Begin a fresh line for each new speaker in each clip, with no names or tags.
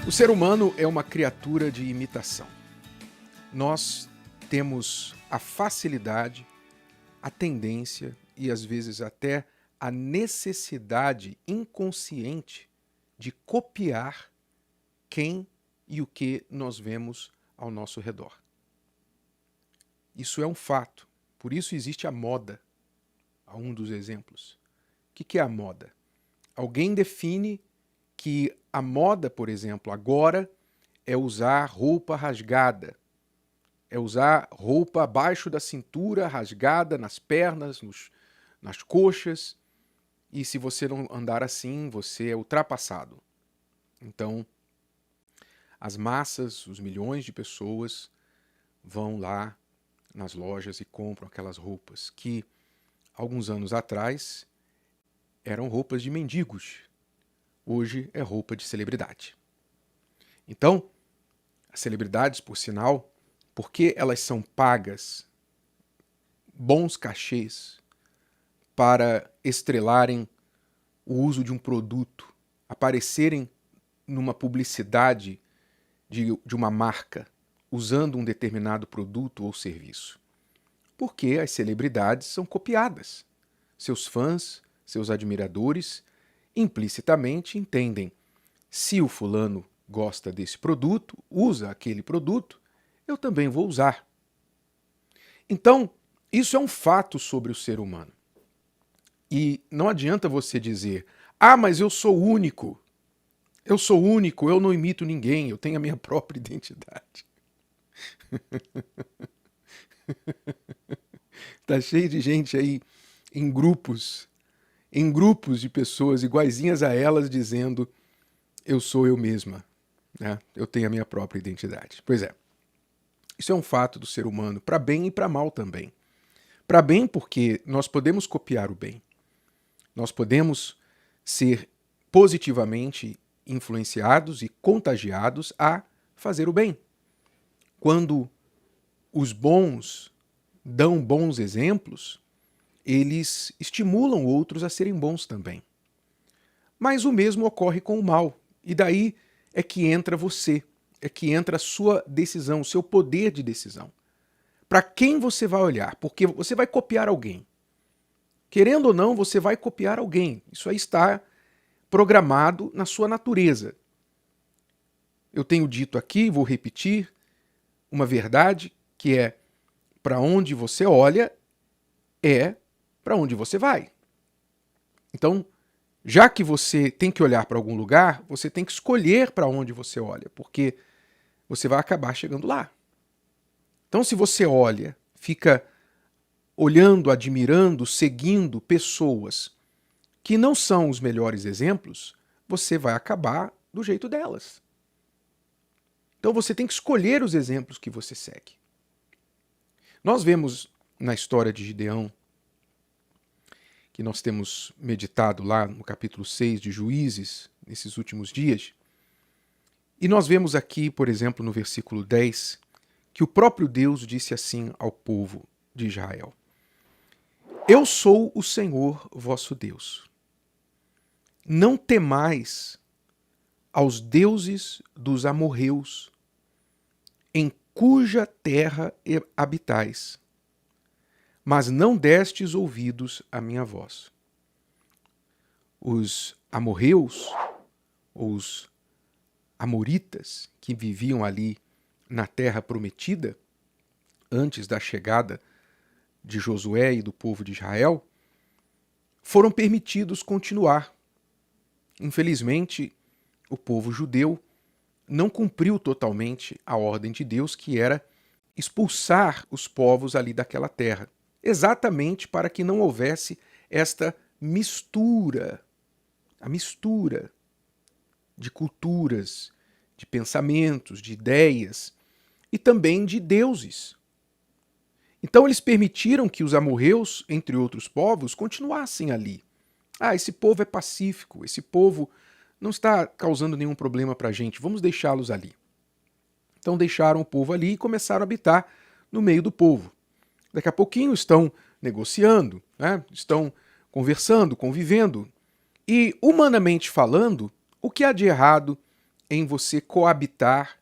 O ser humano é uma criatura de imitação. Nós temos a facilidade, a tendência e às vezes até a necessidade inconsciente de copiar quem e o que nós vemos ao nosso redor. Isso é um fato. Por isso existe a moda, um dos exemplos. O que é a moda? Alguém define que a moda, por exemplo, agora é usar roupa rasgada, é usar roupa abaixo da cintura, rasgada nas pernas, nas coxas, e se você não andar assim, você é ultrapassado. Então, as massas, os milhões de pessoas vão lá nas lojas e compram aquelas roupas que, alguns anos atrás, eram roupas de mendigos. Hoje é roupa de celebridade. Então, as celebridades, por sinal, porque elas são pagas bons cachês para estrelarem o uso de um produto, aparecerem numa publicidade de uma marca usando um determinado produto ou serviço. Porque as celebridades são copiadas. Seus fãs, seus admiradores, implicitamente entendem: se o fulano gosta desse produto, usa aquele produto, eu também vou usar. Então, isso é um fato sobre o ser humano. E não adianta você dizer: ah, mas eu sou único. Eu sou único, eu não imito ninguém, eu tenho a minha própria identidade. Tá cheio de gente aí em grupos de pessoas iguaizinhas a elas dizendo: eu sou eu mesma, né? Eu tenho a minha própria identidade. Pois é, isso é um fato do ser humano, para bem e para mal também. Para bem porque nós podemos copiar o bem. Nós podemos ser positivamente influenciados e contagiados a fazer o bem. Quando os bons dão bons exemplos, eles estimulam outros a serem bons também. Mas o mesmo ocorre com o mal. E daí é que entra você, é que entra a sua decisão, o seu poder de decisão. Para quem você vai olhar? Porque você vai copiar alguém. Querendo ou não, você vai copiar alguém. Isso aí está programado na sua natureza. Eu tenho dito aqui, vou repetir, uma verdade que é: para onde você olha é para onde você vai. Então, já que você tem que olhar para algum lugar, você tem que escolher para onde você olha, porque você vai acabar chegando lá. Então, se você olha, fica olhando, admirando, seguindo pessoas que não são os melhores exemplos, você vai acabar do jeito delas. Então, você tem que escolher os exemplos que você segue. Nós vemos na história de Gideão, que nós temos meditado lá no capítulo 6 de Juízes, nesses últimos dias, e nós vemos aqui, por exemplo, no versículo 10, que o próprio Deus disse assim ao povo de Israel: eu sou o Senhor vosso Deus. Não temais aos deuses dos amorreus, em cuja terra habitais, mas não destes ouvidos à minha voz. Os amorreus, os amoritas, que viviam ali na terra prometida, antes da chegada de Josué e do povo de Israel, foram permitidos continuar. Infelizmente, o povo judeu não cumpriu totalmente a ordem de Deus, que era expulsar os povos ali daquela terra, exatamente para que não houvesse esta mistura, a mistura de culturas, de pensamentos, de ideias e também de deuses. Então eles permitiram que os amorreus, entre outros povos, continuassem ali. Ah, esse povo é pacífico, esse povo não está causando nenhum problema para a gente, vamos deixá-los ali. Então deixaram o povo ali e começaram a habitar no meio do povo. Daqui a pouquinho estão negociando, né? Estão conversando, convivendo. E, humanamente falando, o que há de errado em você coabitar,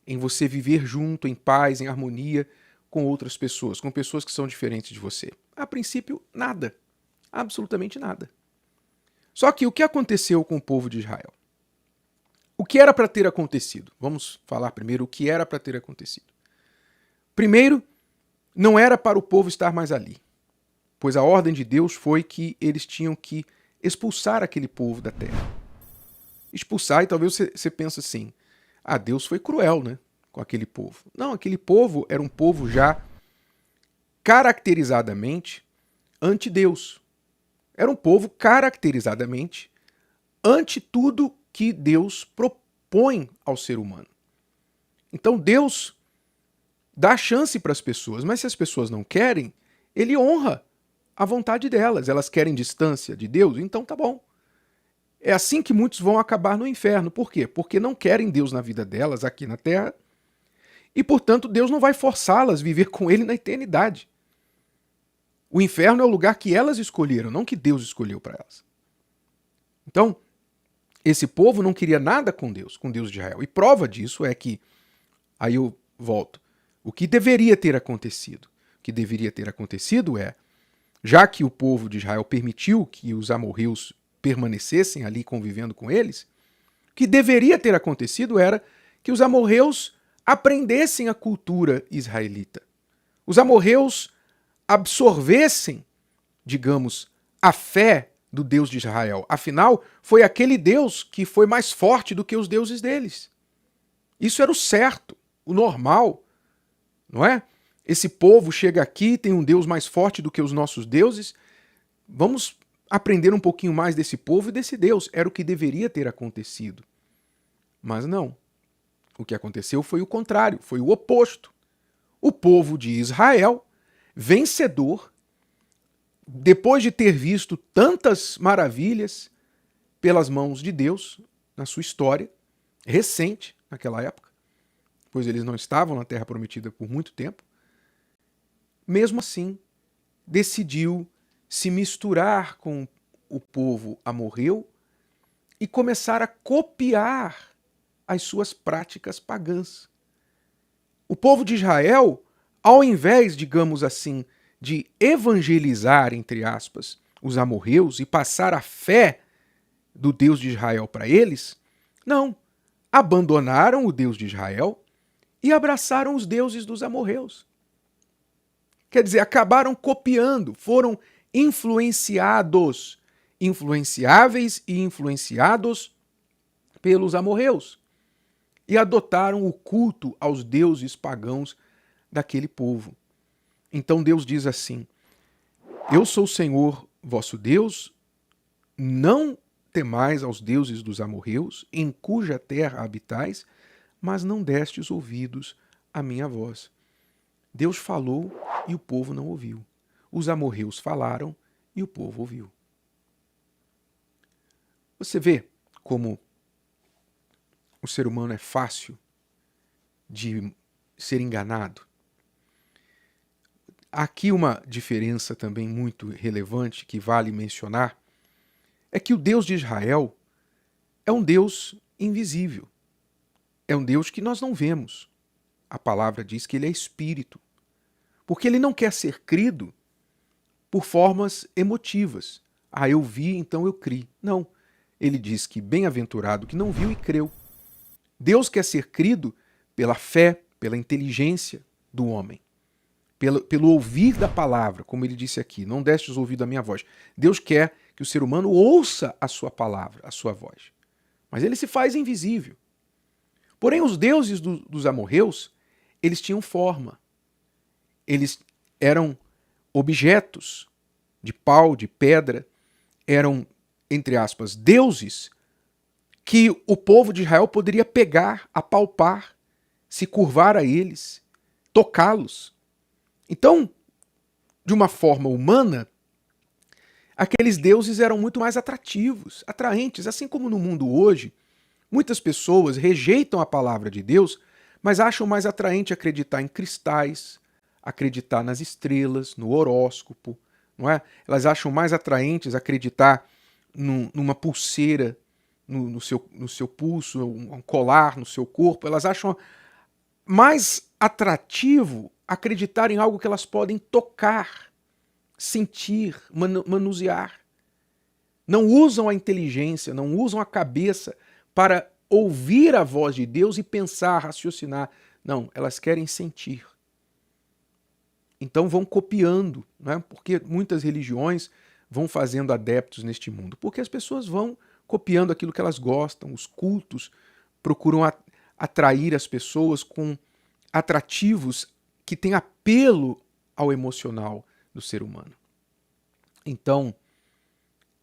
em você viver junto, em paz, em harmonia com outras pessoas, com pessoas que são diferentes de você? A princípio, nada. Absolutamente nada. Só que o que aconteceu com o povo de Israel? O que era para ter acontecido? Vamos falar primeiro o que era para ter acontecido. Primeiro, não era para o povo estar mais ali, pois a ordem de Deus foi que eles tinham que expulsar aquele povo da terra. Expulsar, e talvez você pense assim, Deus foi cruel, né, com aquele povo. Não, aquele povo era um povo já caracterizadamente anti-Deus. Era um povo caracterizadamente ante tudo que Deus propõe ao ser humano. Então Deus dá chance para as pessoas, mas se as pessoas não querem, ele honra a vontade delas. Elas querem distância de Deus? Então tá bom. É assim que muitos vão acabar no inferno. Por quê? Porque não querem Deus na vida delas aqui na terra e, portanto, Deus não vai forçá-las a viver com ele na eternidade. O inferno é o lugar que elas escolheram, não que Deus escolheu para elas. Então, esse povo não queria nada com Deus de Israel. E prova disso é que, aí eu volto, o que deveria ter acontecido? O que deveria ter acontecido é, já que o povo de Israel permitiu que os amorreus permanecessem ali convivendo com eles, o que deveria ter acontecido era que os amorreus aprendessem a cultura israelita. Os amorreus absorvessem, digamos, a fé do Deus de Israel. Afinal, foi aquele Deus que foi mais forte do que os deuses deles. Isso era o certo, o normal, não é? Esse povo chega aqui, tem um Deus mais forte do que os nossos deuses. Vamos aprender um pouquinho mais desse povo e desse Deus. Era o que deveria ter acontecido. Mas não. O que aconteceu foi o contrário, foi o oposto. O povo de Israel, vencedor, depois de ter visto tantas maravilhas pelas mãos de Deus na sua história, recente naquela época, pois eles não estavam na Terra Prometida por muito tempo, mesmo assim decidiu se misturar com o povo amorreu e começar a copiar as suas práticas pagãs. O povo de Israel, ao invés, digamos assim, de evangelizar, entre aspas, os amorreus e passar a fé do Deus de Israel para eles, não. Abandonaram o Deus de Israel e abraçaram os deuses dos amorreus. Quer dizer, acabaram copiando, foram influenciados, influenciáveis e influenciados pelos amorreus e adotaram o culto aos deuses pagãos daquele povo. Então Deus diz assim: eu sou o Senhor vosso Deus, não temais aos deuses dos amorreus, em cuja terra habitais, mas não destes ouvidos à minha voz. Deus falou e o povo não ouviu. Os amorreus falaram e o povo ouviu. Você vê como o ser humano é fácil de ser enganado? Aqui uma diferença também muito relevante que vale mencionar é que o Deus de Israel é um Deus invisível. É um Deus que nós não vemos. A palavra diz que ele é espírito. Porque ele não quer ser crido por formas emotivas. Eu vi, então eu criei. Não. Ele diz que bem-aventurado que não viu e creu. Deus quer ser crido pela fé, pela inteligência do homem. Pelo ouvir da palavra, como ele disse aqui, não destes ouvido à minha voz. Deus quer que o ser humano ouça a sua palavra, a sua voz. Mas ele se faz invisível. Porém, os deuses dos amorreus, eles tinham forma. Eles eram objetos de pau, de pedra, eram, entre aspas, deuses que o povo de Israel poderia pegar, apalpar, se curvar a eles, tocá-los. Então, de uma forma humana, aqueles deuses eram muito mais atrativos, atraentes, assim como no mundo hoje, muitas pessoas rejeitam a palavra de Deus, mas acham mais atraente acreditar em cristais, acreditar nas estrelas, no horóscopo, não é? Elas acham mais atraentes acreditar numa pulseira, no seu pulso, um colar no seu corpo. Elas acham mais atrativo acreditar em algo que elas podem tocar, sentir, manusear. Não usam a inteligência, não usam a cabeça para ouvir a voz de Deus e pensar, raciocinar. Não, elas querem sentir. Então vão copiando, né? Porque muitas religiões vão fazendo adeptos neste mundo, porque as pessoas vão copiando aquilo que elas gostam, os cultos procuram atrair as pessoas com atrativos que têm apelo ao emocional do ser humano. Então,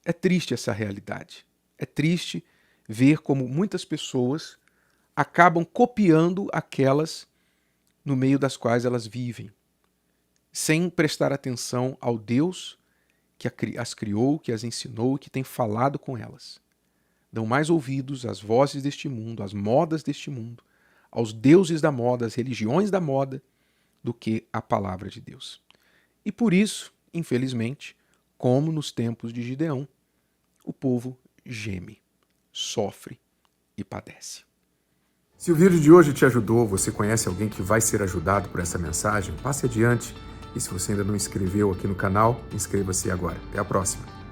é triste essa realidade. É triste ver como muitas pessoas acabam copiando aquelas no meio das quais elas vivem, sem prestar atenção ao Deus que as criou, que as ensinou, que tem falado com elas. Dão mais ouvidos às vozes deste mundo, às modas deste mundo, aos deuses da moda, às religiões da moda, do que a palavra de Deus. E por isso, infelizmente, como nos tempos de Gideão, o povo geme, sofre e padece.
Se o vídeo de hoje te ajudou, você conhece alguém que vai ser ajudado por essa mensagem, passe adiante. E se você ainda não inscreveu aqui no canal, inscreva-se agora. Até a próxima.